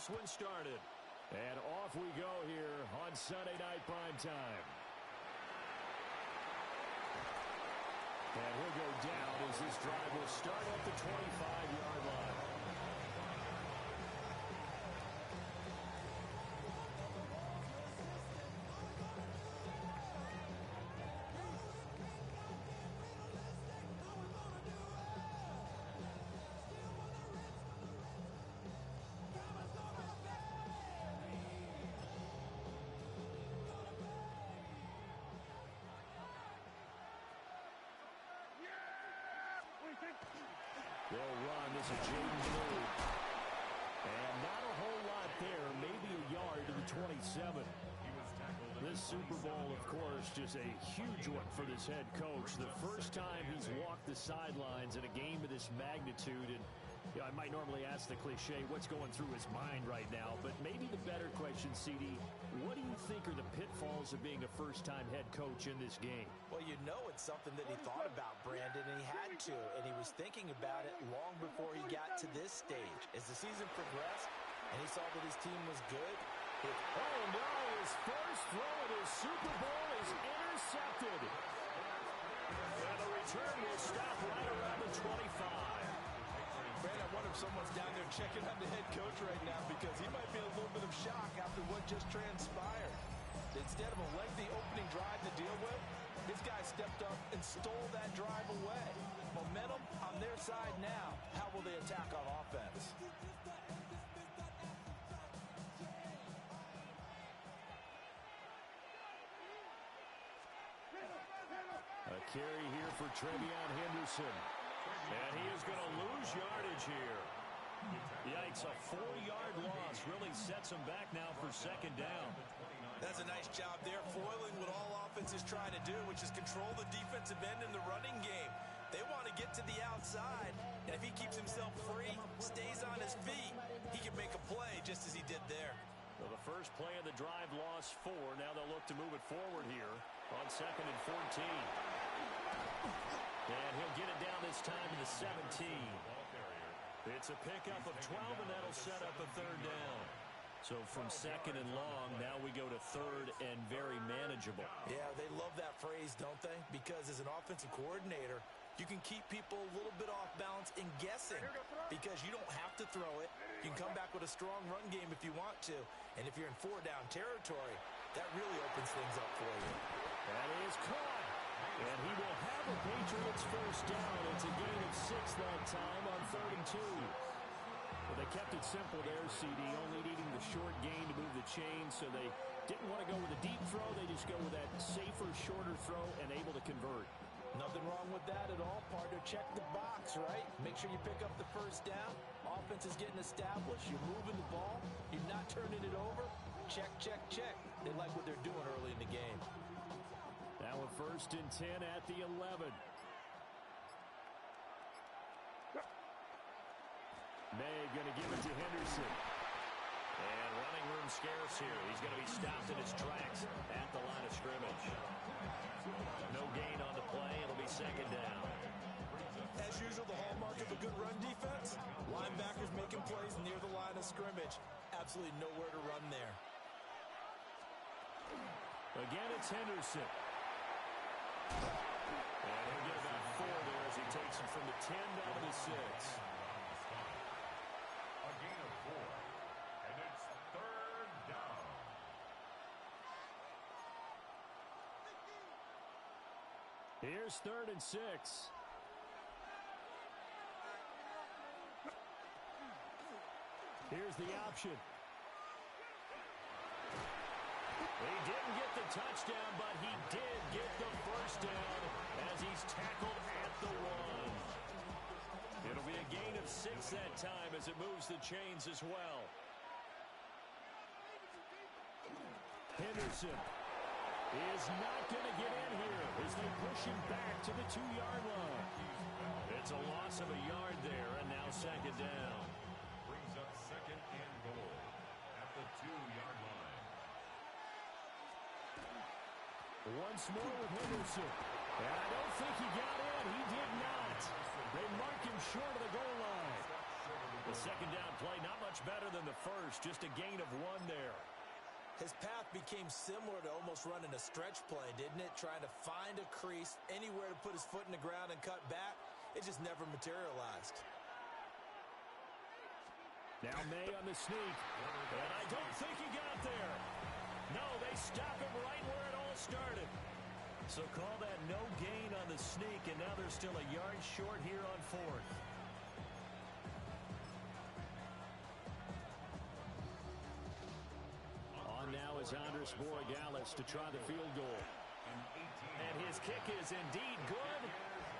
this one started. And off we go here on Sunday Night Primetime. And he'll go down as this drive will start at the 25-yard line. They'll run. This is Jaden Blue. And not a whole lot there. Maybe a yard to the 27. This Super Bowl, of course, just a huge one for this head coach. The first time he's walked the sidelines in a game of this magnitude. And you know, I might normally ask the cliche, what's going through his mind right now? But maybe the better question, CD, what do you think are the pitfalls of being a first-time head coach in this game? Well, you know it's something that he thought about, Brandon, and he had to. And he was thinking about it long before he got to this stage. As the season progressed and he saw that his team was good. Oh, no, his first throw of his Super Bowl is intercepted. And the return will stop right around the 25. Brandon, I wonder if someone's down there checking on the head coach right now because he might be a little bit of shock after what just transpired. Instead of a lengthy opening drive to deal with, this guy stepped up and stole that drive away. Momentum on their side now. How will they attack on offense? A carry here for Trevion Henderson. And he is going to lose yardage here. Yikes, a 4-yard loss really sets him back now for second down. That's a nice job there, foiling what all offenses try to do, which is control the defensive end in the running game. They want to get to the outside, and if he keeps himself free, stays on his feet, he can make a play just as he did there. So the first play of the drive lost 4. Now they'll look to move it forward here on 2nd and 14. And he'll get it down this time to the 17. It's a pickup of 12, and that'll set up a 3rd down. So from 2nd and long, now we go to 3rd and very manageable. Yeah, they love that phrase, don't they? Because as an offensive coordinator, you can keep people a little bit off balance and guessing because you don't have to throw it. You can come back with a strong run game if you want to. And if you're in 4-down territory, that really opens things up for you. That is caught. And he will have a Patriots first down. It's a gain of 6 that time on 3rd and 2. Well, they kept it simple there, CD, only needing the short gain to move the chains, so they didn't want to go with a deep throw. They just go with that safer, shorter throw and able to convert. Nothing wrong with that at all, partner. Check the box, right? Make sure you pick up the first down. Offense is getting established. You're moving the ball. You're not turning it over. Check, check, check. They like what they're doing early in the game. Now a 1st and 10 at the 11. May going to give it to Henderson. And running room scarce here. He's going to be stopped in his tracks at the line of scrimmage. No gain on the play. It'll be 2nd down. As usual, the hallmark of a good run defense, linebackers making plays near the line of scrimmage. Absolutely nowhere to run there. Again, it's Henderson. And he'll get about 4 there as he takes him from the 10 down to the 6. A gain of 4, and it's 3rd down. Here's 3rd and 6. Here's the option. He didn't get the touchdown, but he did get the first down as he's tackled at the 1. It'll be a gain of 6 that time as it moves the chains as well. Henderson is not going to get in here as they push him back to the 2-yard line. It's a loss of a yard there, and now 2nd down. Brings up 2nd and goal at the 2-yard line. Once more with Henderson. And I don't think he got in. He did not. They mark him short of the goal line. The 2nd down play, not much better than the first. Just a gain of 1 there. His path became similar to almost running a stretch play, didn't it? Trying to find a crease, anywhere to put his foot in the ground and cut back. It just never materialized. Now May on the sneak. And I don't think he got there. No, they stop him right where it all started. So call that no gain on the sneak, and now they're still a yard short here on 4th. On now is Andres Borregales to try the field goal. And his kick is indeed good.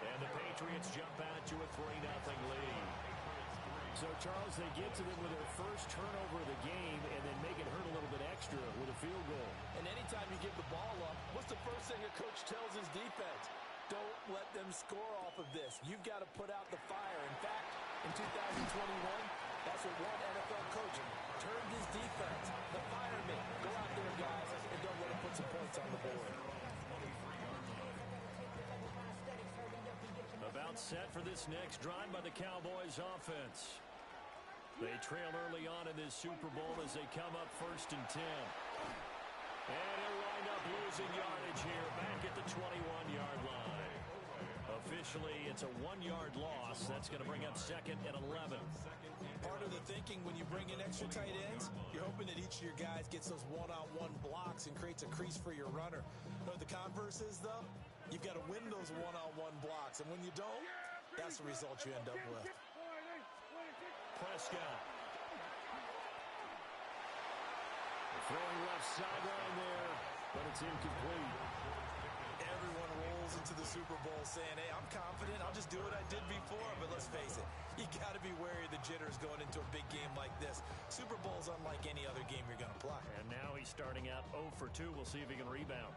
And the Patriots jump out to a 3-0 lead. So, Charles, they get to them with their first turnover of the game and then make it hurt a little bit extra with a field goal. And anytime you give the ball up, what's the first thing a coach tells his defense? Don't let them score off of this. You've got to put out the fire. In fact, in 2021, that's what one NFL coach turned his defense. The firemen. Go out there, guys, and don't let them put some points on the board. About set for this next drive by the Cowboys offense. They trail early on in this Super Bowl as they come up 1st and 10. And he'll wind up losing yardage here back at the 21-yard line. Officially, it's a 1-yard loss. That's going to bring up 2nd and 11. Part of the thinking when you bring in extra tight ends, you're hoping that each of your guys gets those one-on-one blocks and creates a crease for your runner. You know what the converse is, though? You've got to win those one-on-one blocks, and when you don't, that's the result you end up with. Prescott. Throwing left sideline there, but it's incomplete. Everyone rolls into the Super Bowl saying, hey, I'm confident. I'll just do what I did before. But let's face it, you got to be wary of the jitters going into a big game like this. Super Bowl's unlike any other game you're going to play. And now he's starting out 0 for 2. We'll see if he can rebound.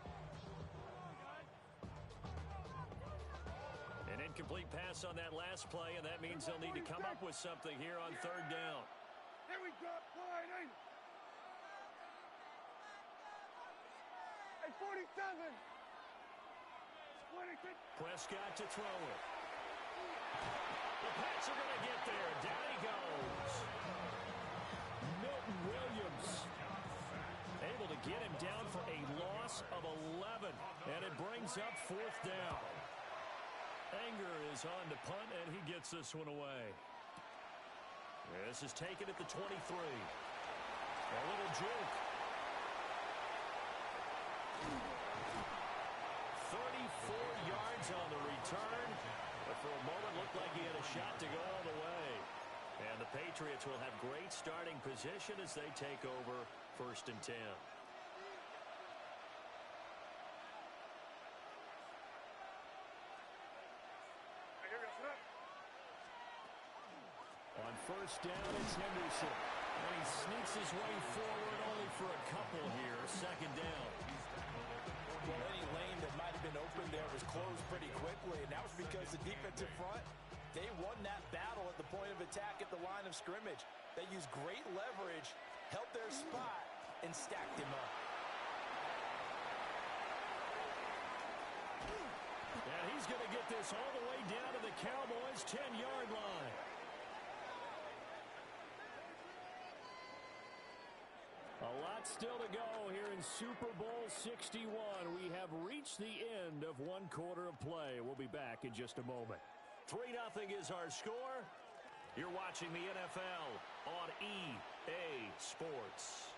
An incomplete pass on that last play, and that means they'll need to come up with something here on 3rd down. There we go. Hey, 47. Prescott to throw it. The Pats are going to get there. Down he goes. Milton Williams able to get him down for a loss of 11. And it brings up 4th down. Anger is on to punt, and he gets this one away. This is taken at the 23. A little juke. 34 yards on the return. But for a moment, looked like he had a shot to go all the way. And the Patriots will have great starting position as they take over 1st and 10. On 1st down, it's Henderson. And he sneaks his way forward only for a couple here. 2nd down. Well, any lane that might have been open there was closed pretty quickly, and that was because the defensive front, they won that battle at the point of attack at the line of scrimmage. They used great leverage, held their spot, and stacked him up. And he's going to get this all the way down to the Cowboys' 10-yard line. A lot still to go here in Super Bowl 61. We have reached the end of 1 quarter of play. We'll be back in just a moment. 3-0 is our score. You're watching the NFL on EA Sports.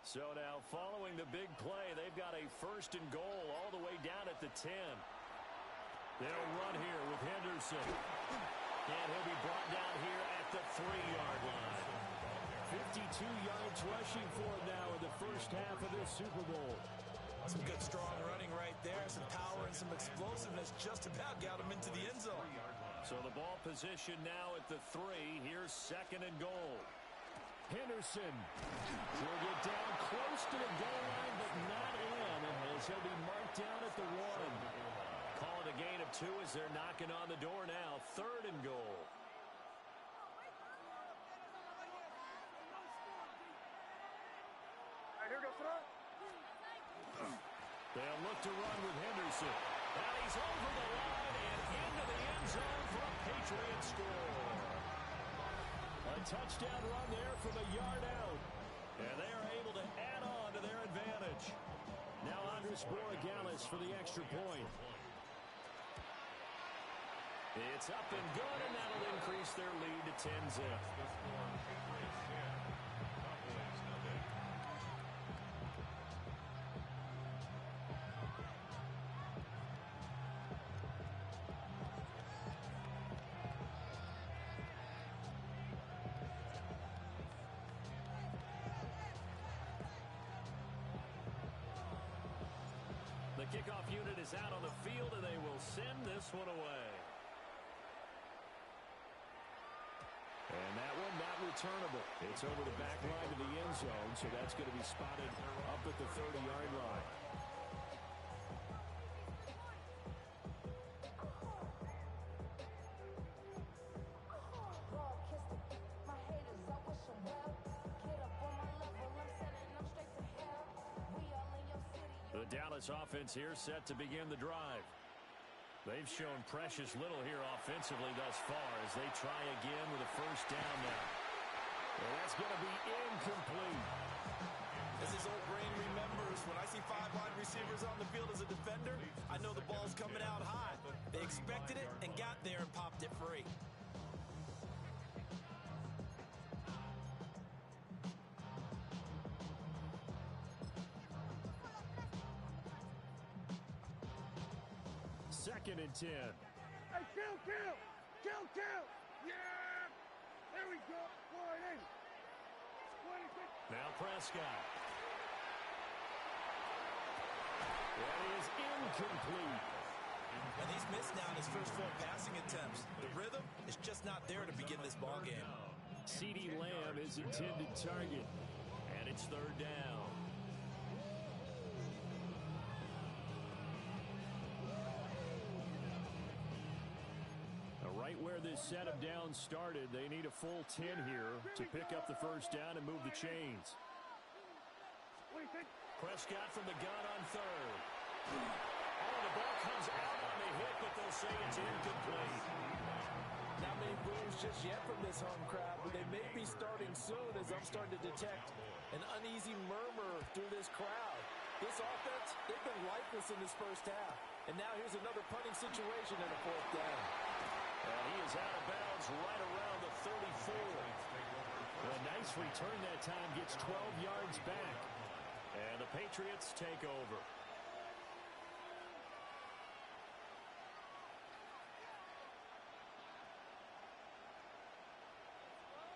So now following the big play, they've got a 1st and goal all the way down at the 10. They'll run here with Henderson. And he'll be brought down here at the 3-yard line. 52 yards rushing for him now in the first half of this Super Bowl. Some good strong running right there. Some power and some explosiveness just about got him into the end zone. So the ball position now at the 3. Here's 2nd and goal. Henderson will get down close to the goal line, but not in, and he'll be marked down at the 1. Call it a gain of 2 as they're knocking on the door now. 3rd and goal. Here goes front. They'll look to run with Henderson. And he's over the line and into the end zone for a Patriot score. A touchdown run there from a yard out. And they are able to add on to their advantage. Now Andres Borregales for the extra point. It's up and good, and that'll increase their lead to 10-zip. The kickoff unit is out on the field, and they will send this one away. And that one not returnable. It's over the back line of the end zone, so that's going to be spotted up at the 30-yard line. The Dallas offense here set to begin the drive. They've shown precious little here offensively thus far as they try again with a first down now. And that's going to be incomplete. As his old brain remembers, when I see 5 wide receivers on the field as a defender, I know the ball's coming out high. They expected it and got there and popped it free. Second and 10. Hey, kill! Yeah! There we go. 180. 26. Now Prescott. That is incomplete. And he's missed now in his first 4 passing attempts. The rhythm is just not there to begin this ball game. CeeDee Lamb is intended target. And it's 3rd down. Right where this setup down started, they need a full 10 here to pick up the first down and move the chains. Prescott from the gun on 3rd. Oh, the ball comes out on the hit, but they'll say it's incomplete. Not many boos just yet from this home crowd, but they may be starting soon as I'm starting to detect an uneasy murmur through this crowd. This offense, they've been lifeless in this first half. And now here's another punting situation in a 4th down. And he is out of bounds right around the 34. A nice return that time, gets 12 yards back. And the Patriots take over.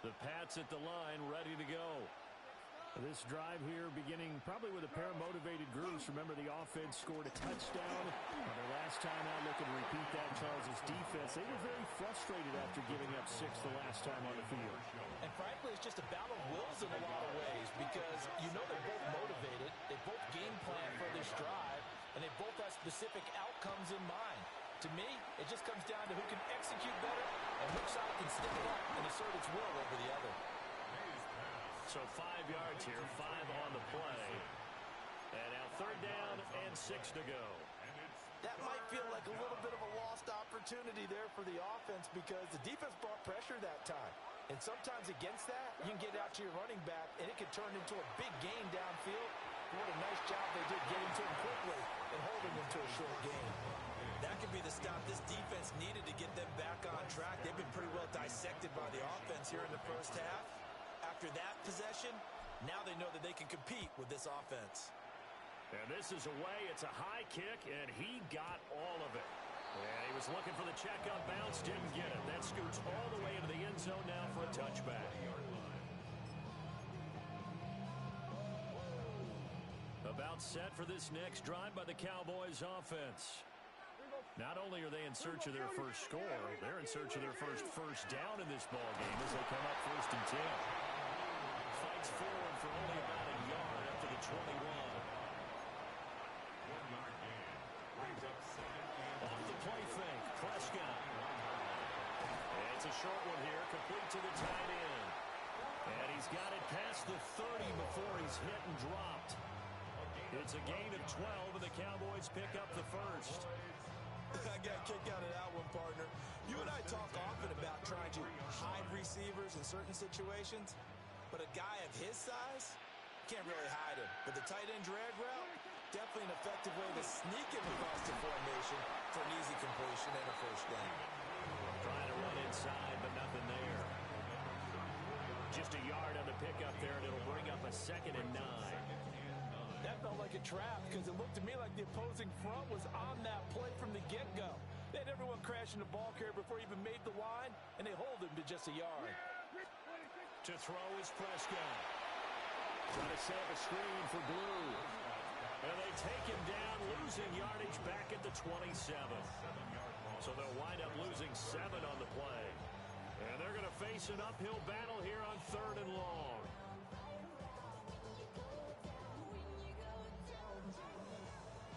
The Pats at the line, ready to go. This drive here beginning probably with a pair of motivated groups. Remember, the offense scored a touchdown. Their last time out, looking to repeat that. Charles' defense, they were very frustrated after giving up 6 the last time on the field. And frankly, it's just a battle of wills in a lot of ways because you know they're both motivated. They both game plan for this drive, and they both have specific outcomes in mind. To me, it just comes down to who can execute better and which side can stick it up and assert its will over the other. So 5 yards here, 5 on the play. And now 3rd down and 6 to go. That might feel like a little bit of a lost opportunity there for the offense because the defense brought pressure that time. And sometimes against that, you can get out to your running back, and it can turn into a big gain downfield. What a nice job they did getting to him quickly and holding him to a short gain. That could be the stop this defense needed to get them back on track. They've been pretty well dissected by the offense here in the first half. After that possession, now they know that they can compete with this offense. And this is away. It's a high kick, and he got all of it. And he was looking for the check on bounce, didn't get it. That scoots all the way into the end zone now for a touchback. About set for this next drive by the Cowboys offense. Not only are they in search of their first score, they're in search of their first down in this ballgame as they come up 1st and 10. Fights forward for only about a yard up to the 21. Prescott. It's a short one here, complete to the tight end. And he's got it past the 30 before he's hit and dropped. It's a gain of 12, and the Cowboys pick up the first. I got a kick out of that one, partner. You and I talk often about trying to hide receivers in certain situations, but a guy of his size can't really hide him. But the tight end drag route, definitely an effective way to sneak him across the formation for an easy completion and a first down. Trying to run inside, but nothing there. Just a yard on the pickup there, and it'll bring up a 2nd and 9. That felt like a trap because it looked to me like the opposing front was on that play from the get-go. They had everyone crashing the ball carrier before he even made the line, and they hold him to just a yard. To throw is Prescott. Trying to set up a screen for Blue. And they take him down, losing yardage back at the 27. So they'll wind up losing 7 on the play. And they're going to face an uphill battle here on 3rd and long.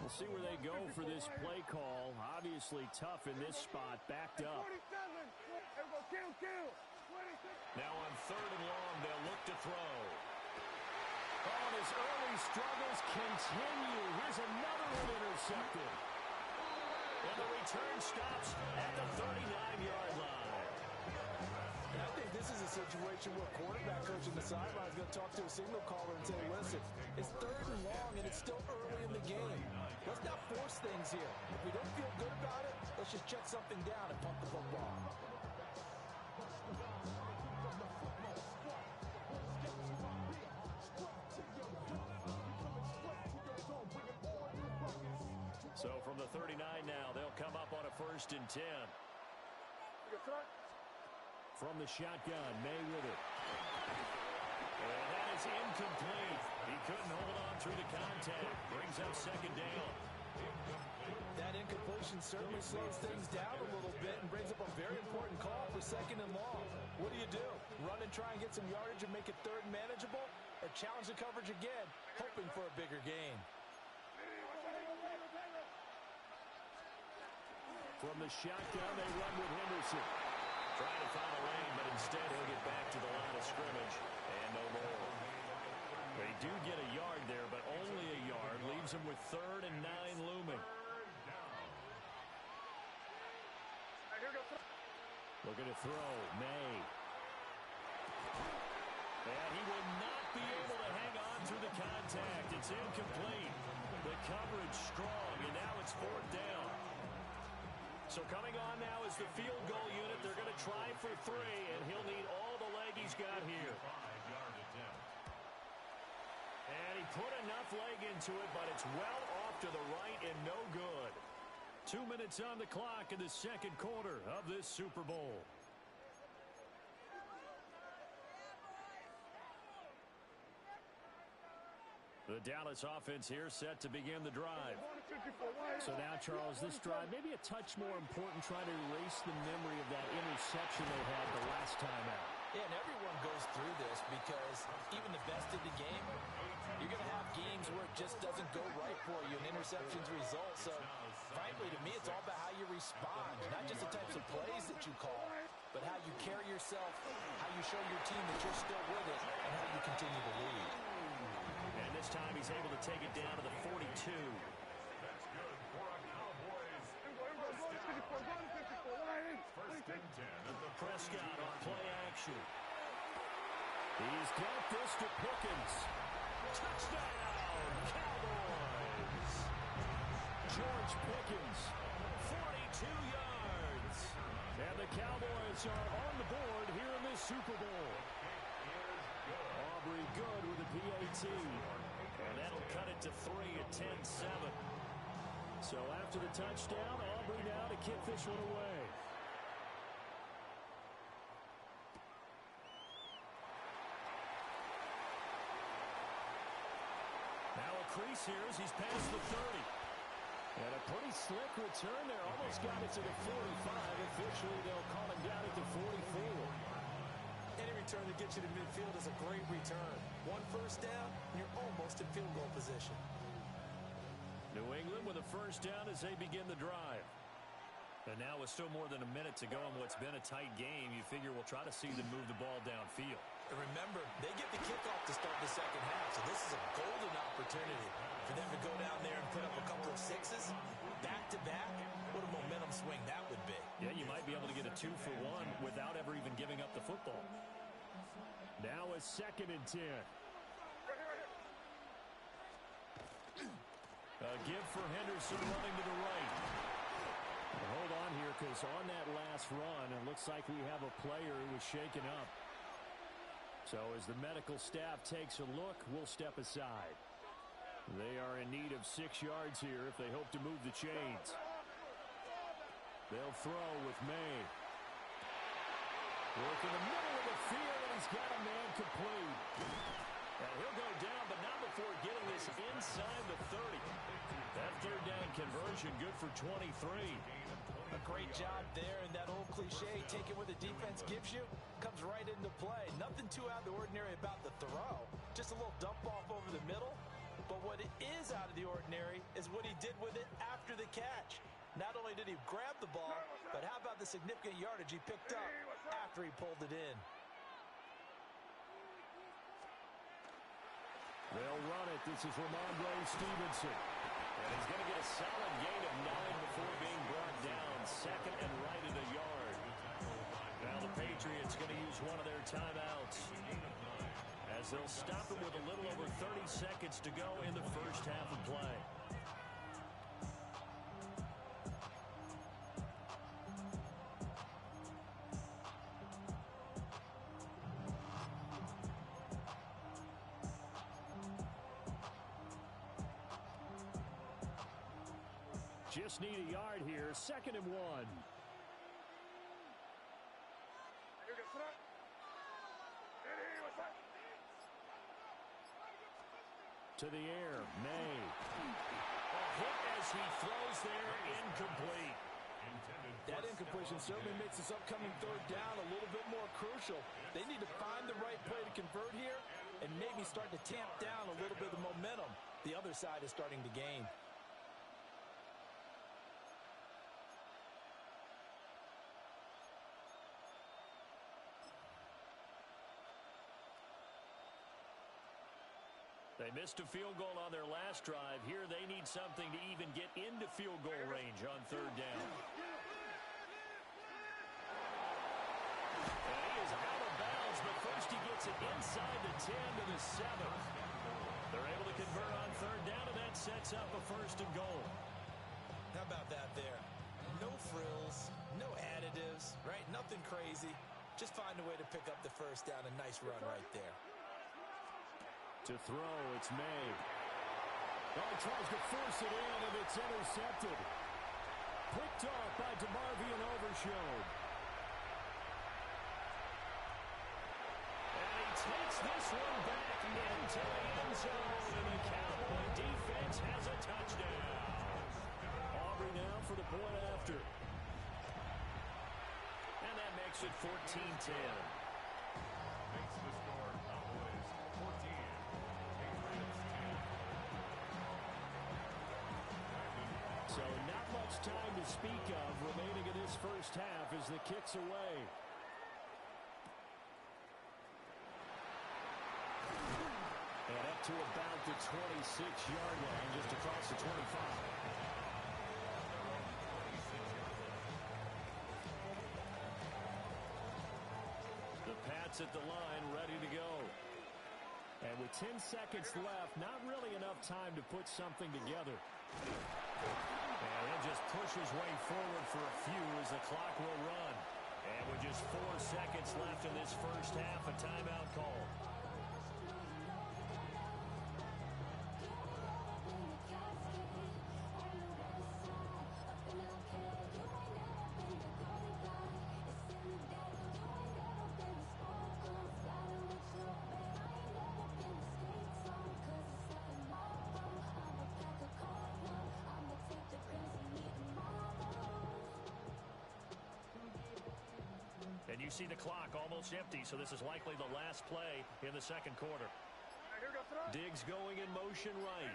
We'll see where they go for this play call. Obviously tough in this spot, backed up. Now on 3rd and long, they'll look to throw. Oh, his early struggles continue. Here's another one intercepted. And the return stops at the 39-yard line. And I think this is a situation where quarterback coach on the sideline is going to talk to a signal caller and say, listen, it's 3rd and long and it's still early in the game. Let's not force things here. If we don't feel good about it, let's just check something down and pump the football. So from the 39 now, they'll come up on a 1st and 10. From the shotgun, May with it. And that is incomplete. He couldn't hold on through the contact. Brings up 2nd down. That incompletion certainly slows things down a little bit and brings up a very important call for 2nd and long. What do? Run and try and get some yardage and make it 3rd and manageable? Or challenge the coverage again, hoping for a bigger gain? From the shotgun, they run with Henderson. Trying to find a lane, but instead he'll get back to the line of scrimmage. And no more. They do get a yard there, but only a yard. Leaves them with 3rd and 9 looming. Looking to throw, May. And he will not be able to hang on through the contact. It's incomplete. The coverage strong, and now it's 4th down. So coming on now is the field goal unit. They're going to try for 3, and he'll need all the leg he's got here. And he put enough leg into it, but it's well off to the right and no good. 2 minutes on the clock in the 2nd quarter of this Super Bowl. The Dallas offense here set to begin the drive. So now, Charles, this drive maybe a touch more important, trying to erase the memory of that interception they had the last time out. Yeah, and everyone goes through this because even the best of the game, you're going to have games where it just doesn't go right for you and interceptions result. So, frankly, to me, it's all about how you respond, not just the types of plays that you call, but how you carry yourself, how you show your team that you're still with it, and how you continue to lead. And this time he's able to take it down to the 42. That's good for a Cowboys. First and 10 at the Prescott on play action. He's got this to Pickens. Touchdown, Cowboys! George Pickens, 42 yards. And the Cowboys are on the board here in this Super Bowl. Aubrey good with the PAT. And that'll cut it to 3 at 10-7. So after the touchdown, Aubrey now to kick this one away. Now a crease here as he's past the 30. And a pretty slick return there. Almost got it to the 45. Officially, they'll call him down at the 44. Any return that gets you to midfield is a great return. 1 first down, you're almost in field goal position. New England with a first down as they begin the drive. And now with still more than a minute to go in what's been a tight game, you figure we'll try to see them move the ball downfield. And remember, they get the kickoff to start the second half, so this is a golden opportunity for them to go down there and put up a couple of sixes back-to-back. What a momentum swing that would be. Yeah, you might be able to get a 2-for-1 without ever even giving up the football. Now a 2nd and 10. A give for Henderson running to the right. Well, hold on here, because on that last run, it looks like we have a player who was shaken up. So as the medical staff takes a look, we'll step aside. They are in need of 6 yards here if they hope to move the chains. They'll throw with May. Work in the middle of the field, and he's got a man complete. And he'll go down, but not before getting this inside the 30. That 3rd down conversion good for 23. A great job there, and that old cliche, taking what the defense gives you, comes right into play. Nothing too out of the ordinary about the throw. Just a little dump off over the middle. But what is out of the ordinary is what he did with it after the catch. Not only did he grab the ball, but how about the significant yardage he picked up after he pulled it in. They'll run it. This is Ramondre Stevenson. And he's going to get a solid gain of 9 before being brought down. 2nd and right at a yard. Now the Patriots going to use one of their timeouts, as they'll stop him with a little over 30 seconds to go in the first half of play. Just need a yard here. 2nd and 1. To the air, May. A hit as he throws there, incomplete. That incompletion certainly makes this upcoming 3rd down a little bit more crucial. They need to find the right play to convert here and maybe start to tamp down a little bit of the momentum the other side is starting to gain. They missed a field goal on their last drive. Here they need something to even get into field goal range on 3rd down. And he is out of bounds, but first he gets it inside the 10 to the 7. They're able to convert on 3rd down, and that sets up a 1st and goal. How about that there? No frills, no additives, right? Nothing crazy. Just find a way to pick up the 1st down. A nice run right there. To throw, it's May. Oh, he tries to force it in, and it's intercepted. Picked off by DeMarvion Overshown. And he takes this one back into the end zone, and the Cowboy defense has a touchdown. Aubrey now for the point after. And that makes it 14-10. Makes the score Cowboys 14. So not much time to speak of remaining in this first half as the kick's away. And up to about the 26-yard line, just across the 25. The Pats at the line, ready to go. And with 10 seconds left, not really enough time to put something together. And he'll just push his way forward for a few as the clock will run. And with just 4 seconds left in this first half, a timeout call. And you see the clock almost empty, so this is likely the last play in the second quarter. Diggs going in motion right.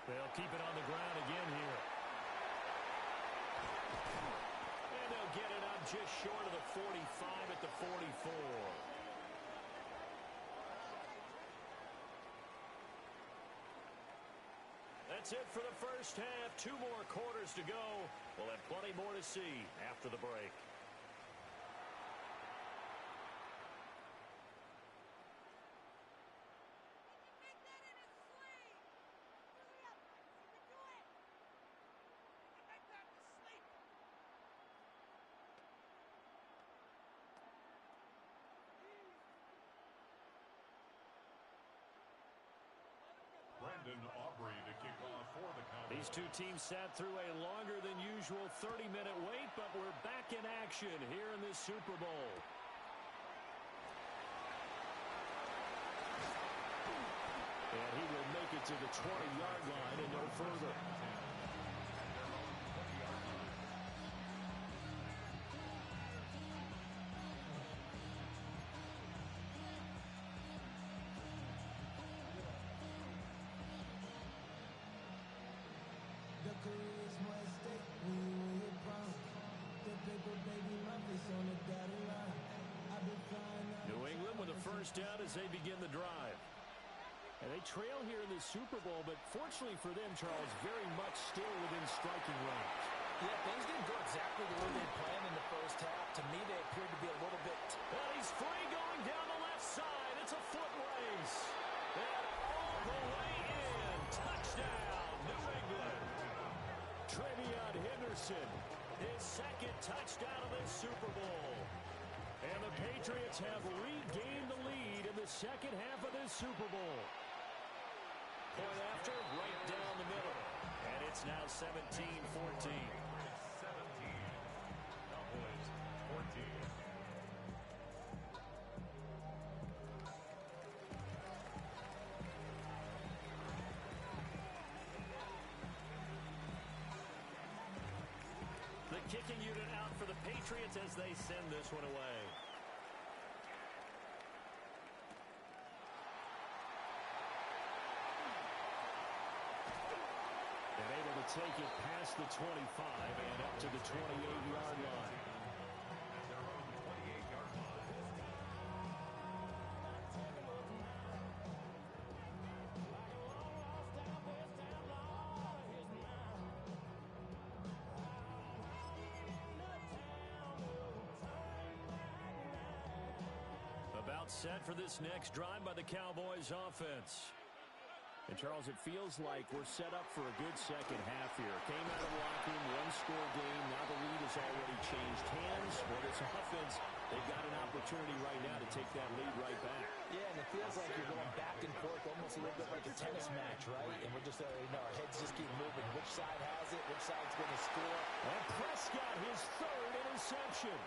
They'll They'll keep it on the ground again here. And they'll get it up just short of the 45 at the 44. That's it for the first half. 2 more quarters to go. We'll have plenty more to see after the break. These two teams sat through a longer than usual 30-minute wait, but we're back in action here in this Super Bowl. And he will make it to the 20-yard line and no further. New England with a first down as they begin the drive. And they trail here in the Super Bowl, but fortunately for them, Charles, very much still within striking range. Yeah, things didn't go exactly the way they planned in the first half. To me, they appeared to be a little bit... Well, he's free going down the left side. It's a foot race. And all the way in. Touchdown, New England. Trevion Henderson, his second touchdown of this Super Bowl. And the Patriots have regained the lead in the second half of this Super Bowl. Point after, right down the middle. And it's now 17-14. 17. Cowboys 14. The kicking unit out for the Patriots as they send this one away. And able to take it past the 25 and up to the 28-yard line. At their own 28-yard line. About set for this next drive by the Cowboys offense. And, Charles, it feels like we're set up for a good second half here. Came out of the locker room, one-score game. Now the lead has already changed hands. For this offense, they've got an opportunity right now to take that lead right back. Yeah, and it feels like you're going back and forth, almost a little bit like a tennis match, right? And we're just, our heads just keep moving. Which side has it? Which side's going to score? And Prescott, his third interception.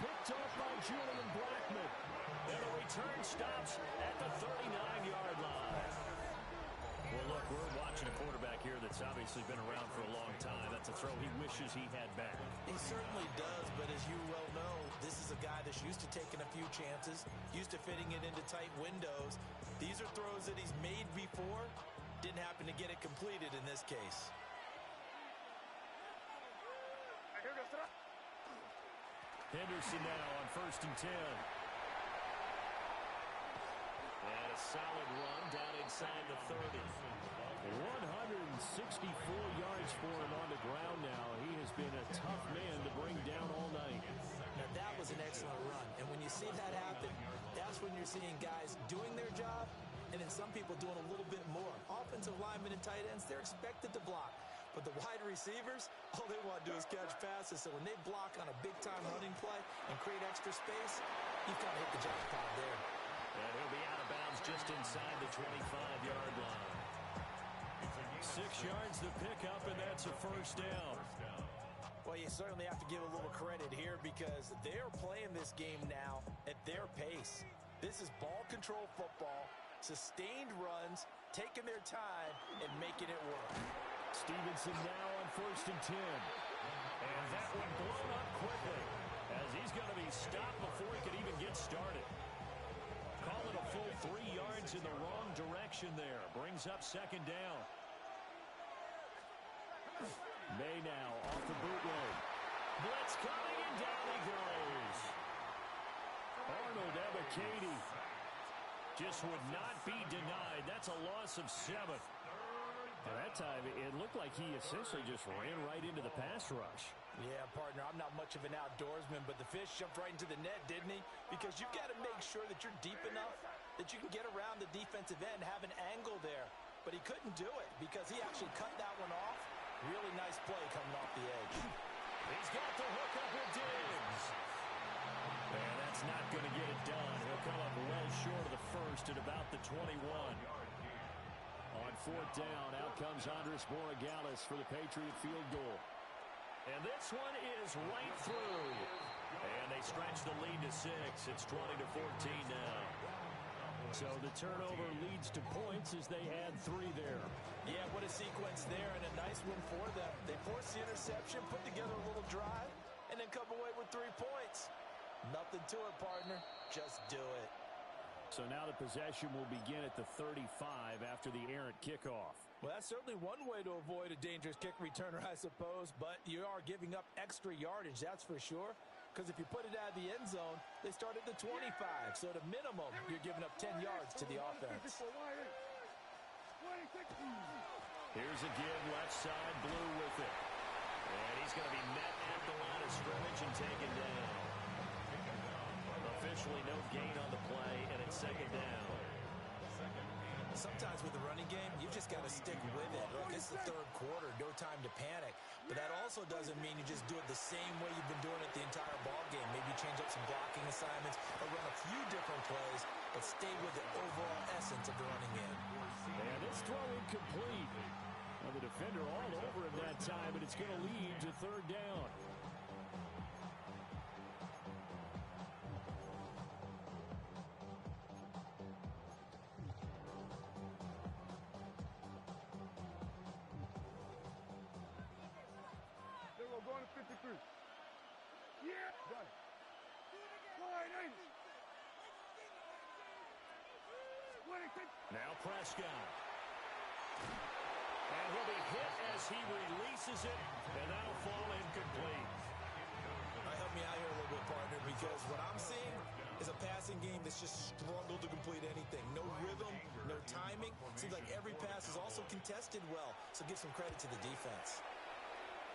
Picked up by Julian Blackmon. And the return stops at the 39-yard line. Well, look, we're watching a quarterback here that's obviously been around for a long time. That's a throw he wishes he had back. He certainly does, but as you well know, this is a guy that's used to taking a few chances, used to fitting it into tight windows. These are throws that he's made before. Didn't happen to get it completed in this case. Henderson now on 1st and 10. And a solid run down inside the 30. 164 yards for him on the ground now. He has been a tough man to bring down all night. Now, that was an excellent run. And when you see that happen, that's when you're seeing guys doing their job and then some people doing a little bit more. Offensive linemen and tight ends, they're expected to block. But the wide receivers, all they want to do is catch passes. So when they block on a big-time running play and create extra space, you've got to hit the jackpot there. And he'll be out of bounds just inside the 25-yard line. 6 yards to pick up, and that's a first down. Well, you certainly have to give a little credit here because they're playing this game now at their pace. This is ball control football, sustained runs, taking their time, and making it work. Stevenson now on 1st and 10. And that one blown up quickly as he's going to be stopped before he could even get started. Call it a full 3 yards in the wrong direction there. Brings up 2nd down. May now off the bootleg. Blitz coming, and down he goes. Arnold Ebiketie just would not be denied. That's a loss of 7. At that time, it looked like he essentially just ran right into the pass rush. Yeah, partner, I'm not much of an outdoorsman, but the fish jumped right into the net, didn't he? Because you've got to make sure that you're deep enough that you can get around the defensive end, have an angle there. But he couldn't do it because he actually cut that one off. Really nice play coming off the edge. He's got the hook up with Diggs. And that's not going to get it done. He'll come up well short of the first at about the 21. On 4th down, out comes Andres Borregales for the Patriot field goal. And this one is right through. And they stretch the lead to 6. It's 20-14 now. So the turnover leads to points as they add 3 there. Yeah, what a sequence there, and a nice win for them. They forced the interception, put together a little drive, and then come away with 3 points. Nothing to it, partner. Just do it. So now the possession will begin at the 35 after the errant kickoff. Well, that's certainly one way to avoid a dangerous kick returner, I suppose, but you are giving up extra yardage, that's for sure. Because if you put it out of the end zone, they start at the 25. So at a minimum, you're giving up 10 yards to the offense. Here's a give, left side, Blue with it. And he's going to be met at the line of scrimmage and taken down. Officially no gain on the play, and it's 2nd down. Sometimes with the running game, you've just got to stick with it. Look, it's the 3rd quarter, no time to panic. But that also doesn't mean you just do it the same way you've been doing it the entire ball game. Maybe change up some blocking assignments or run a few different plays, but stay with the overall essence of the running game. And this throw incomplete. Well, the defender all over him that time, but it's going to lead to 3rd down. Going to 53. Yeah, done. Wide in. 26. Now Prescott. And he'll be hit as he releases it, and that'll fall incomplete. Help me out here a little bit, partner, because what I'm seeing is a passing game that's just struggled to complete anything. No rhythm, no timing. Seems like every pass is also contested well, so give some credit to the defense.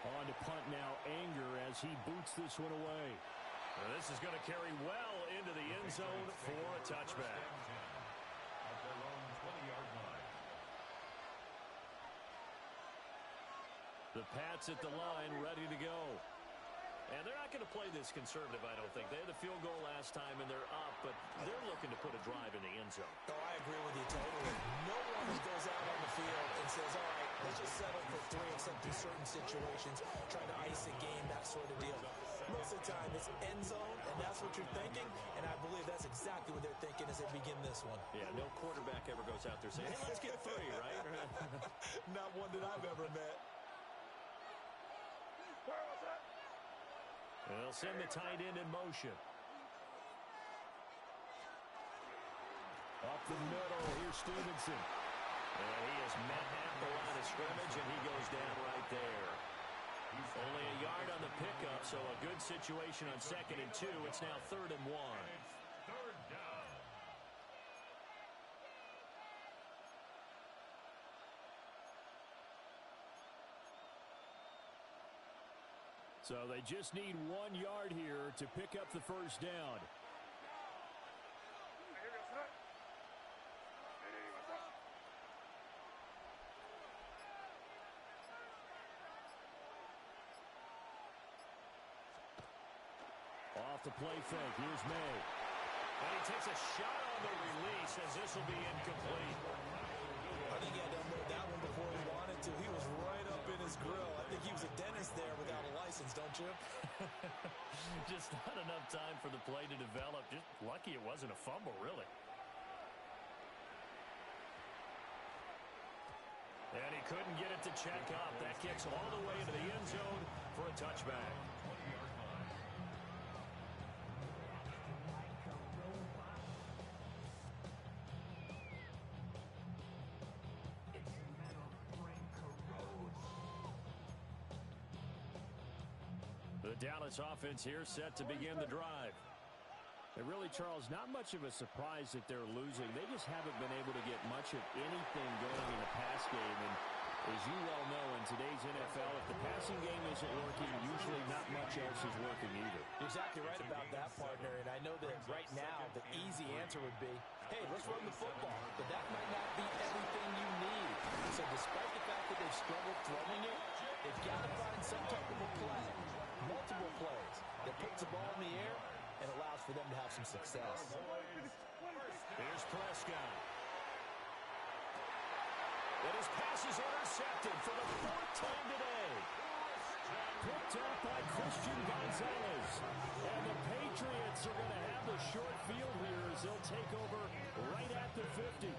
On to punt now, Anger as he boots this one away. Now this is going to carry well into the end zone for a touchback. The Pats at the line, ready to go. And they're not going to play this conservative, I don't think. They had the field goal last time, and they're up, but they're looking to put a drive in the end zone. Oh, I agree with you totally. No one goes out on the field and says, all right, let's just settle for 3, except in certain situations, trying to ice a game, that sort of deal. Most of the time, it's end zone, and that's what you're thinking, and I believe that's exactly what they're thinking as they begin this one. Yeah, no quarterback ever goes out there saying, hey, let's get 3, right? Not one that I've ever met. They'll send the tight end in motion. Up the middle, here's Stevenson. And he is met at the line of scrimmage, and he goes down right there. Only a yard on the pickup, so a good situation on 2nd and 2. It's now 3rd and 1. So they just need 1 yard here to pick up the first down. Off the play fake, here's May. And he takes a shot on the release as this will be incomplete. I think he had to unload that one before he wanted to. He was right up in his grill. I think he was a dentist there without a license, don't you? Just not enough time for the play to develop. Just lucky it wasn't a fumble, really. And he couldn't get it to check up. That kicks all the way into the end zone for a touchback. The Dallas offense here set to begin the drive. And really, Charles, not much of a surprise that they're losing. They just haven't been able to get much of anything going in the pass game. And as you well know, in today's NFL, if the passing game isn't working, usually not much else is working either. You're exactly right about that, partner. And I know that right now the easy answer would be, hey, let's run the football. But that might not be everything you need. So despite the fact that they've struggled throwing it, they've got to find some type of a play, multiple plays, that puts the ball in the air and allows for them to have some success. Here's Prescott. And his pass is intercepted for the fourth time today. Picked up by Christian Gonzalez. And the Patriots are going to have the short field here as they'll take over right at the 50.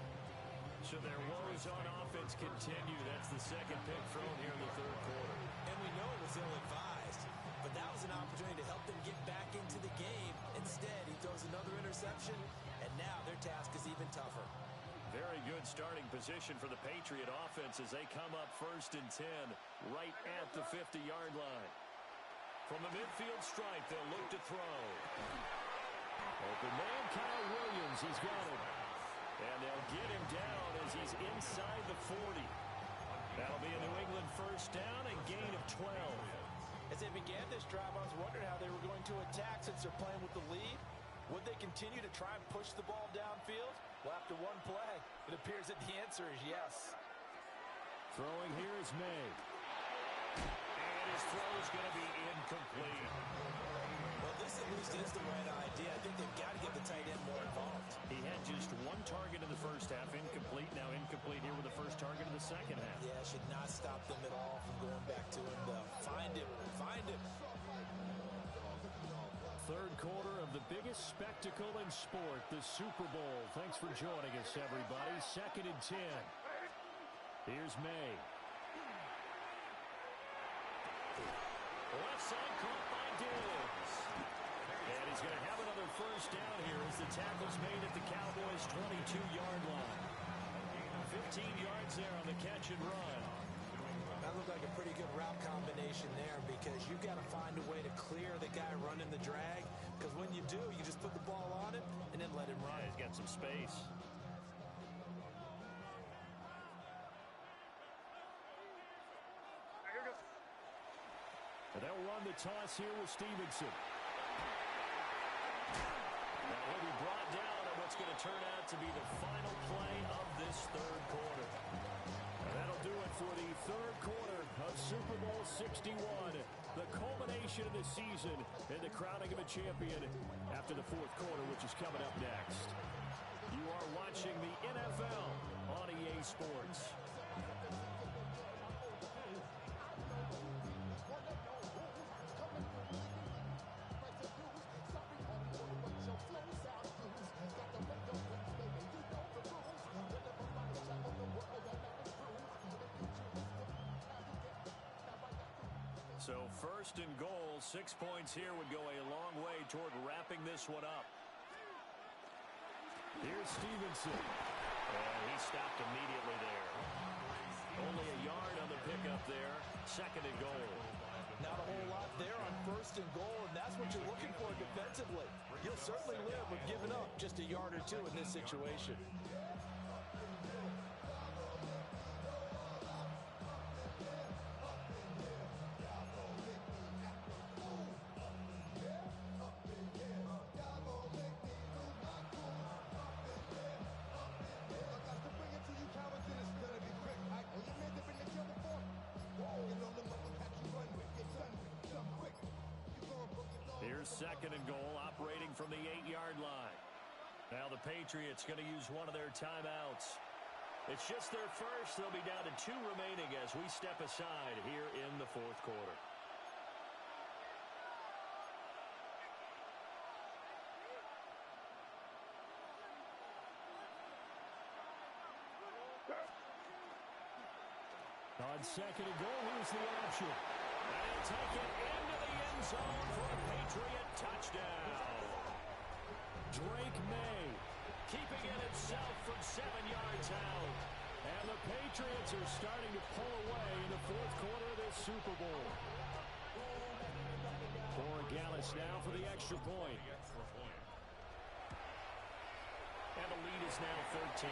So their woes on offense continue. That's the second pick thrown here in the third quarter. And we know it was ill-advised, but that was an opportunity to help them get back into the game. Instead, he throws another interception, and now their task is even tougher. Very good starting position for the Patriot offense as they come up 1st and 10 right at the 50-yard line. From the midfield stripe, they'll look to throw. Open man, Kyle Williams. He's got it. And they'll get him down as he's inside the 40. That'll be a New England first down and gain of 12. As they began this drive, I was wondering how they were going to attack since they're playing with the lead. Would they continue to try and push the ball downfield? Well, after one play, it appears that the answer is yes. Throwing here is May. And his throw is going to be incomplete. Well, this at least is the right idea. I think they've got to get the tight end more involved. He had just one target in the first half, incomplete. Now incomplete here with the first target in the second half. Yeah, should not stop them at all from going back to him. Find him. Find him. Third quarter of the biggest spectacle in sport, the Super Bowl. Thanks for joining us, everybody. 2nd and 10. Here's May. Left side caught by Diggs. And he's going to have another first down here as the tackle's made at the Cowboys' 22-yard line. 15 yards there on the catch and run. That looked like a pretty good route combination there because you've got to find a way to clear the guy running the drag, because when you do, you just put the ball on him and then let him run. Yeah, he's got some space. And they'll run the toss here with Stevenson. That will be brought down on what's going to turn out to be the final play of this third quarter. And that'll do it for the third quarter of Super Bowl 61. The culmination of the season and the crowning of a champion after the fourth quarter, which is coming up next. You are watching the NFL on EA Sports. So 1st and goal, 6 points here would go a long way toward wrapping this one up. Here's Stevenson. And he stopped immediately there. Only a yard on the pickup there. 2nd and goal. Not a whole lot there on 1st and goal, and that's what you're looking for defensively. You'll certainly live with giving up just a yard or two in this situation. Here's 2nd and goal, operating from the 8-yard line. Now the Patriots going to use one of their timeouts. It's just their first. They'll be down to 2 remaining as we step aside here in the fourth quarter. On 2nd and goal, here's the option. And he'll take it into the end zone for a Patriot touchdown. Drake May keeping it himself from 7 yards out. And the Patriots are starting to pull away in the fourth quarter of this Super Bowl. Borregales now for the extra point. And the lead is now 13.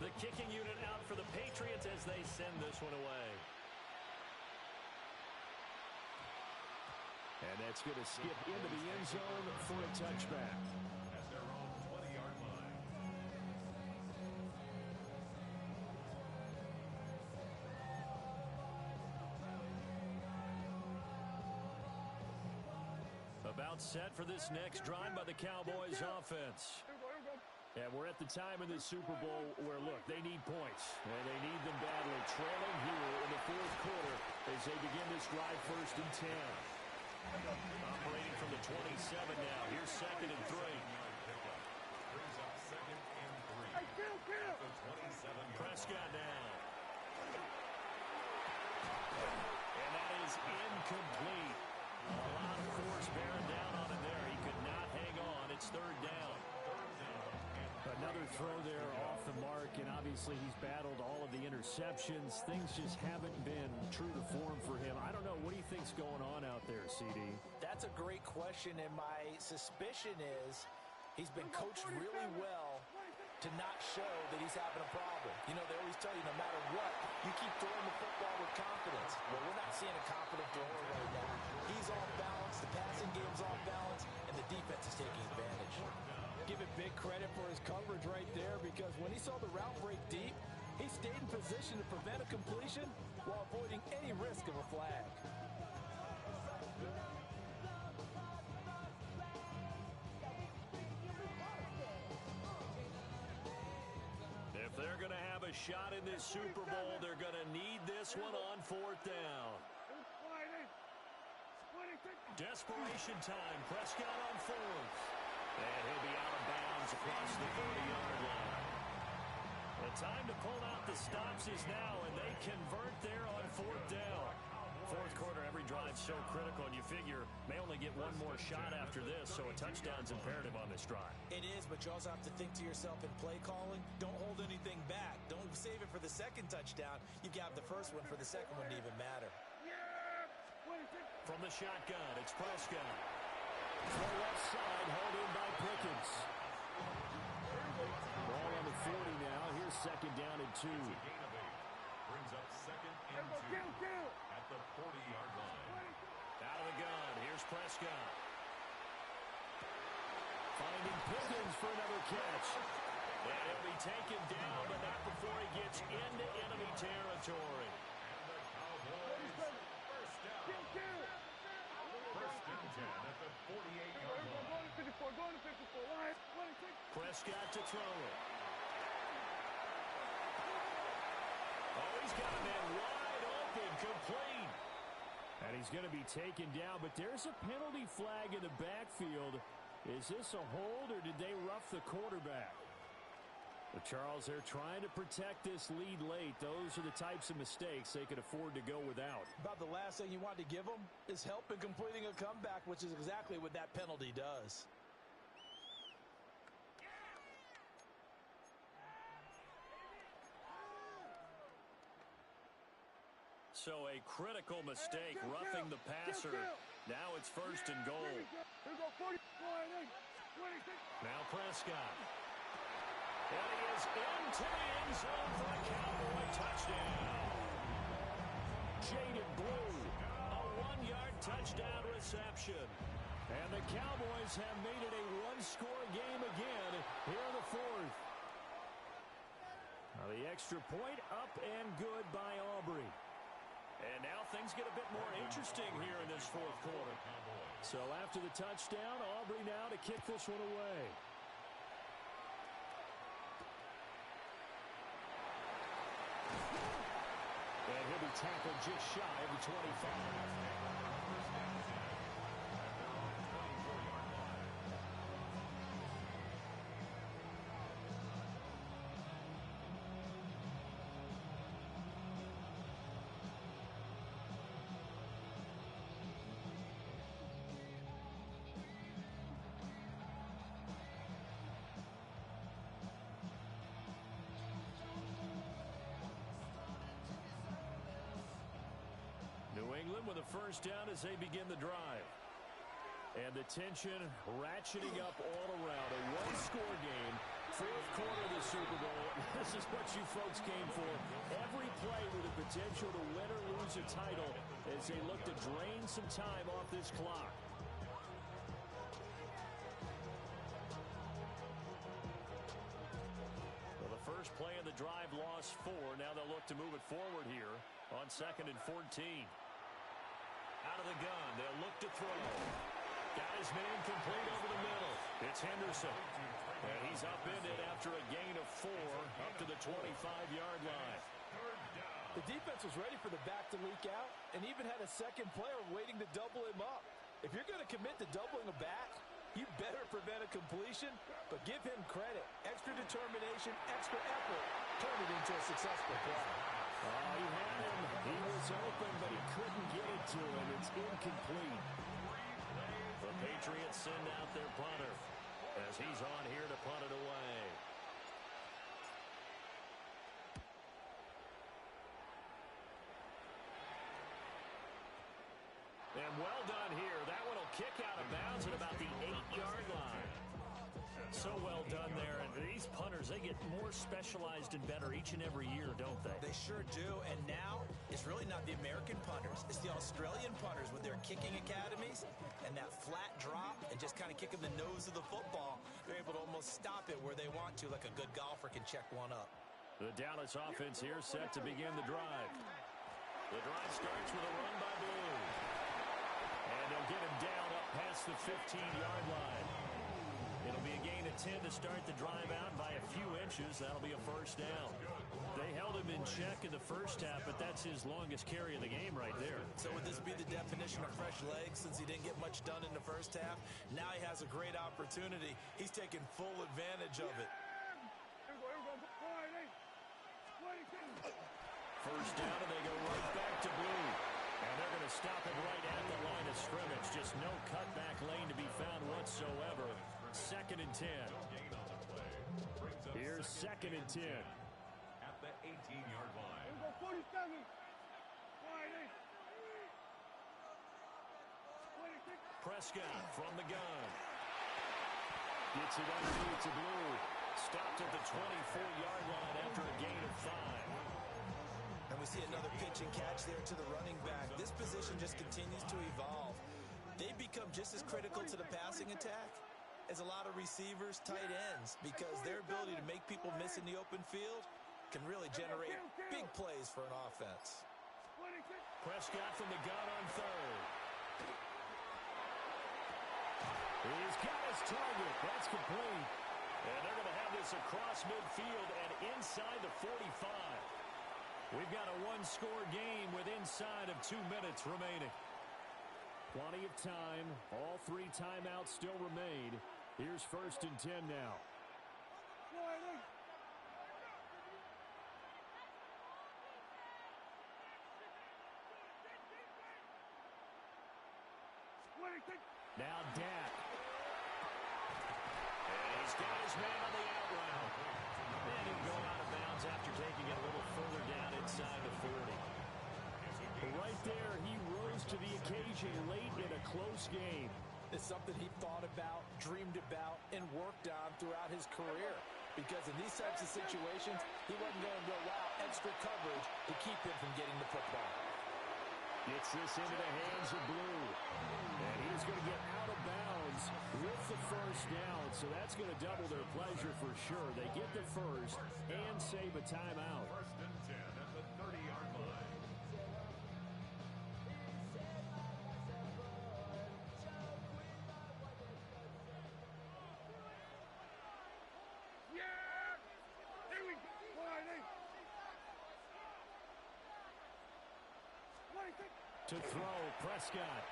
The kicking unit out for the Patriots as they send this one away. And that's going to skip into the end zone for a touchback. At their own 20-yard line. About set for this next drive by the Cowboys offense. And we're at the time in the Super Bowl where, look, they need points. And they need them badly. Trailing here in the fourth quarter as they begin this drive 1st and 10. Operating from the 27 now. Here's 2nd and 3. Brings up 2nd and 3. Hey, kill! At the 27-yard Prescott line. now. And that is incomplete. A lot of force bearing down on him there. He could not hang on. It's 3rd down. Another throw there off the mark, and obviously he's battled all of the interceptions. Things just haven't been true to form for him. I don't know. What do you think's going on out there, CD? That's a great question, and my suspicion is he's been coached really well to not show that he's having a problem. You know, they always tell you no matter what, you keep throwing the football with confidence. Well, we're not seeing a confident thrower right now. He's off balance, the passing game's off balance, and the defense is taking advantage. Give it big credit for his coverage right there, because when he saw the route break deep, he stayed in position to prevent a completion while avoiding any risk of a flag. If they're going to have a shot in this Super Bowl, they're going to need this one on 4th down. Desperation time. Prescott on 4th. And he'll be out of bounds across the 40-yard line. The time to pull out the stops is now, and they convert there on 4th down. Fourth quarter, every drive's so critical, and you figure may only get one more shot after this, so a touchdown's imperative on this drive. It is, but you also have to think to yourself in play calling, don't hold anything back. Don't save it for the second touchdown. You got the first one for the second one to even matter. From the shotgun, it's Prescott. Throw left side, held in by Pickens. Ball on the 40 now. Here's 2nd down and 2. It's a gain of 8. Brings up 2nd and 2 at the 40-yard line. Out of the gun. Here's Prescott. Finding Pickens for another catch. And he'll be taken down, but not before he gets into enemy territory. And the Cowboys first down. First and 10 at the 48-yard line. Prescott to throw it. Oh, he's got a man wide open, complete. And he's going to be taken down, but there's a penalty flag in the backfield. Is this a hold, or did they rough the quarterback? But Charles, they're trying to protect this lead late. Those are the types of mistakes they could afford to go without. About the last thing you want to give them is help in completing a comeback, which is exactly what that penalty does. So a critical mistake, roughing the passer. Now it's 1st and goal. Now Prescott. And he is into the end zone for a Cowboy touchdown. Jaded Blue, a 1-yard touchdown reception. And the Cowboys have made it a one-score game again here in the 4th. Now the extra point up and good by Aubrey. And now things get a bit more interesting here in this 4th quarter. So after the touchdown, Aubrey now to kick this one away. And he'll be tackled just shy of the 25. with a first down as they begin the drive. And the tension ratcheting up all around. A one-score game, fourth quarter of the Super Bowl. This is what you folks came for. Every play with the potential to win or lose a title as they look to drain some time off this clock. Well, the first play of the drive lost 4. Now they'll look to move it forward here on 2nd and 14. Out of the gun, they'll look to throw. Got his man complete over the middle. It's Henderson. And he's upended after a gain of 4 up to the 25-yard line. The defense was ready for the back to leak out and even had a second player waiting to double him up. If you're going to commit to doubling a back, you better prevent a completion, but give him credit. Extra determination, extra effort, turn it into a successful play. He had him. He was open, but he couldn't get it to him. It's incomplete. The Patriots send out their punter as he's on here to punt it away. And well done here. That one will kick out of bounds at about the 8-yard line. So well done there. And these punters, they get more specialized and better each and every year, don't they? They sure do. And now it's really not the American punters. It's the Australian punters with their kicking academies and that flat drop and just kind of kicking the nose of the football. They're able to almost stop it where they want to, like a good golfer can check one up. The Dallas offense here set to begin the drive. The drive starts with a run by Blue. And they'll get him down up past the 15-yard line. It'll be a gain of 10 to start the drive out by a few inches. That'll be a first down. They held him in check in the first half, but that's his longest carry of the game right there. So would this be the definition of fresh legs since he didn't get much done in the first half? Now he has a great opportunity. He's taking full advantage of it. First down, and they go right back to Blue. And they're going to stop it right at the line of scrimmage. Just no cutback lane to be found whatsoever. 2nd and 10. Here's 2nd and 10. At the 18-yard line. Prescott from the gun. Gets it underneath to Blue. Stopped at the 24-yard line after a gain of 5. And we see another pitch and catch there to the running back. This position just continues to evolve. They become just as critical to the passing attack as a lot of receivers, tight ends, because their ability to make people miss in the open field can really generate big plays for an offense. Prescott from the gun on 3rd. He's got his target. That's complete. And they're going to have this across midfield and inside the 45. We've got a one-score game with inside of 2 minutes remaining. Plenty of time. All 3 timeouts still remain. Here's 1st and 10 now. Now Dak. And he's got his man on the out route. And he'll go out of bounds after taking it a little further down inside the 40. Right there, he rose to the occasion late in a close game. It's something he thought about, dreamed about, and worked on throughout his career. Because in these types of situations, he wasn't going to go out extra coverage to keep him from getting the football. Gets this into the hands of Blue. And he's going to get out of bounds with the first down. So that's going to double their pleasure for sure. They get the first and save a timeout. 1st and 10 at the 30-yard line. To throw, Prescott.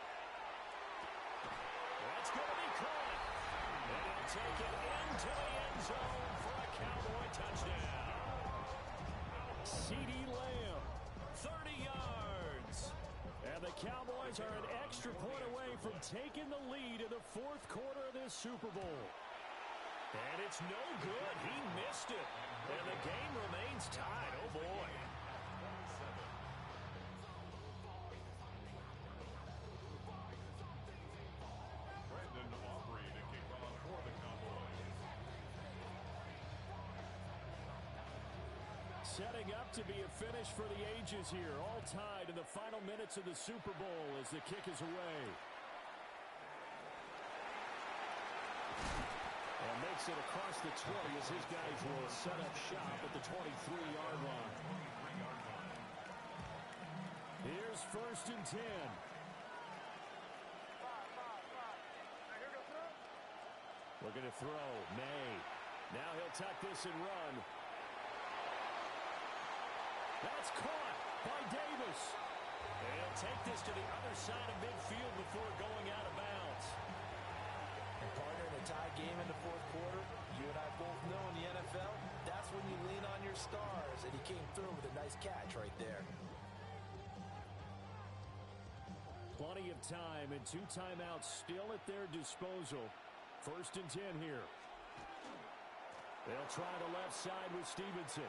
That's going to be caught. And he'll take it into the end zone for a Cowboy touchdown. CeeDee Lamb, 30 yards. And the Cowboys are an extra point away from taking the lead in the 4th quarter of this Super Bowl. And it's no good. He missed it. And the game remains tied. Oh, boy. setting up to be a finish for the ages here. All tied in the final minutes of the Super Bowl as the kick is away. And makes it across the 20 as his guys will set up shop at the 23-yard line. Here's 1st and 10. Looking to throw. May. Now he'll tuck this and run. That's caught by Davis. And he'll take this to the other side of midfield before going out of bounds. And partner, in a tie game in the fourth quarter, you and I both know in the NFL, that's when you lean on your stars, and he came through with a nice catch right there. Plenty of time and 2 timeouts still at their disposal. 1st and 10 here. They'll try the left side with Stevenson.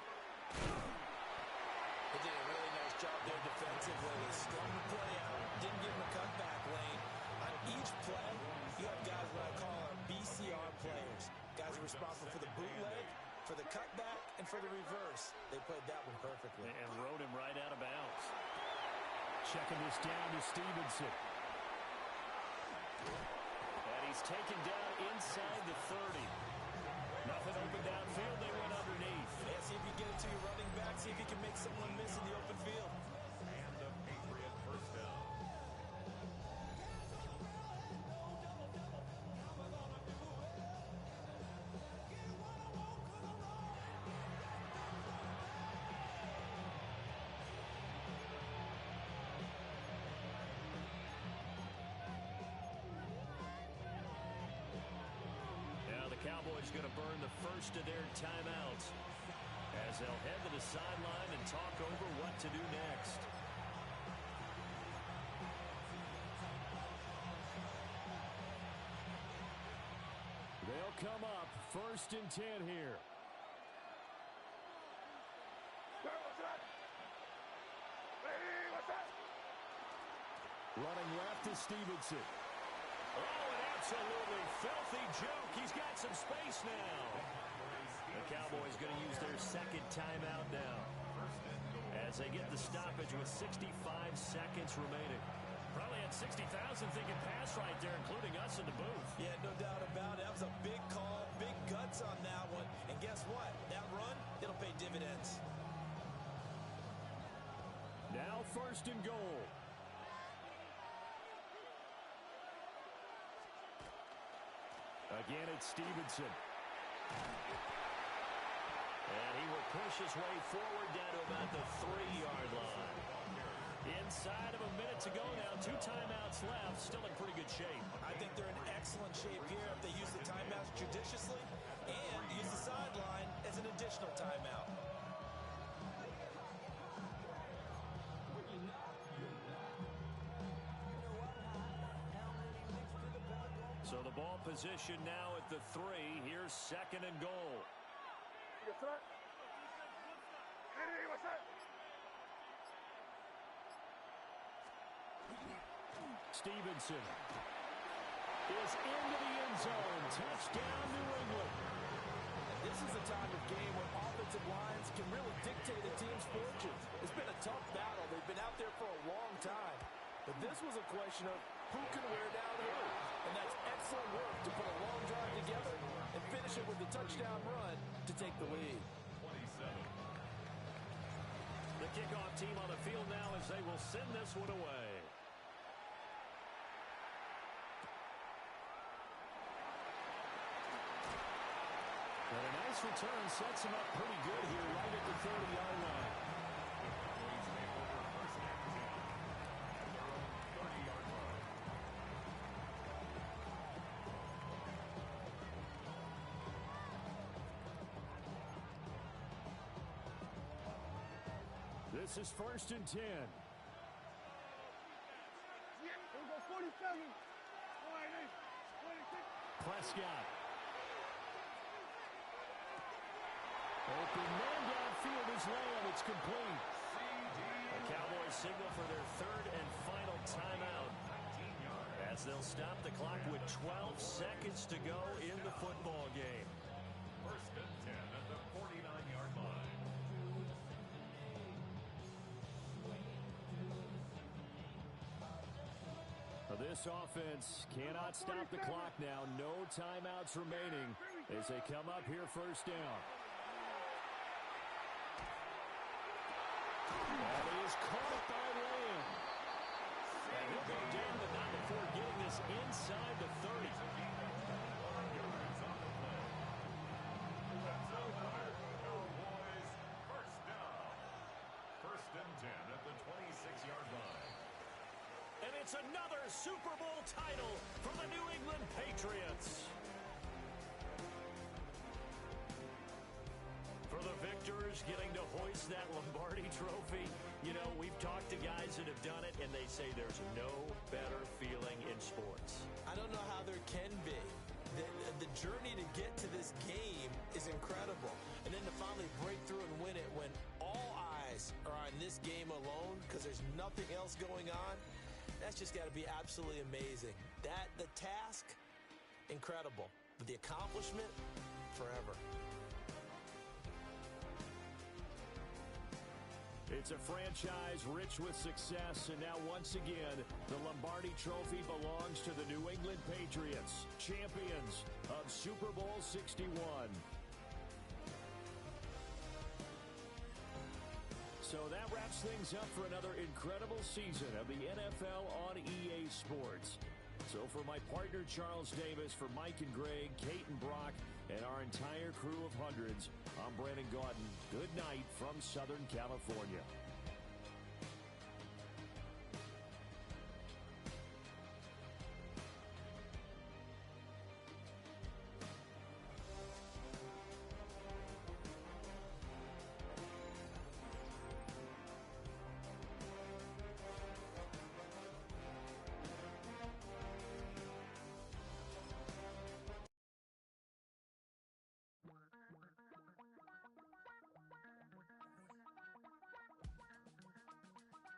They did a really nice job there defensively. They strung the play out, didn't give him a cutback lane. On each play, you have guys what I call our BCR players. Guys are responsible for the bootleg, for the cutback, and for the reverse. They played that one perfectly. And rode him right out of bounds. Checking this down to Stevenson. And he's taken down inside the 30. Nothing open downfield. They went underneath. Yeah, see if you get it to your running back. See if you can make someone miss in the open field. And the Patriot first down. Cowboys going to burn the first of their timeouts as they'll head to the sideline and talk over what to do next. They'll come up 1st and 10 here. Running left is Stevenson. Oh, an absolutely filthy joke. He's got some space now. The Cowboys going to use their 2nd timeout now as they get the stoppage with 65 seconds remaining. Probably had 60,000 thinking pass right there, including us in the booth. Yeah, no doubt about it. That was a big call, big guts on that one. And guess what? That run, it'll pay dividends. Now 1st and goal. Again, it's Stevenson. And he will push his way forward down to about the 3-yard line. Inside of a minute to go now. 2 timeouts left. Still in pretty good shape. I think they're in excellent shape here if they use the timeouts judiciously and use the sideline as an additional timeout. So the ball position now at the 3. Here's 2nd and goal. Stevenson is into the end zone. Touchdown, New England. And this is a time of game where offensive lines can really dictate a team's fortunes. It's been a tough battle. They've been out there for a long time. But this was a question of who can wear down who. And that's excellent work to put a long drive together and finish it with a touchdown run to take the lead. 27. The kickoff team on the field now as they will send this one away. And a nice return sets him up pretty good here right at the 30-yard line. This is 1st and 10. Prescott. Open man downfield is Lamb. It's complete. The Cowboys signal for their 3rd and final timeout as they'll stop the clock with 12 seconds to go in the football game. 1st and 10 at the 49-yard line. This offense cannot stop the clock now. No timeouts remaining as they come up here first down. That is caught by Lamb. And he'll go down, but not before getting this inside the 30. Cowboys, first down. First and 10 at the 26-yard line. And it's another Super Bowl title for the New England Patriots. For the victors getting to hoist that Lombardi trophy, you know, we've talked to guys that have done it, and they say there's no better feeling in sports. I don't know how there can be. The journey to get to this game is incredible. And then to finally break through and win it when all eyes are on this game alone because there's nothing else going on, that's just got to be absolutely amazing. The task, incredible. But the accomplishment, forever. It's a franchise rich with success, and now once again, the Lombardi Trophy belongs to the New England Patriots, champions of Super Bowl 61. So that wraps things up for another incredible season of the NFL on EA Sports. So for my partner Charles Davis, for Mike and Greg, Kate and Brock, and our entire crew of hundreds, I'm Brandon Gaudin. Good night from Southern California.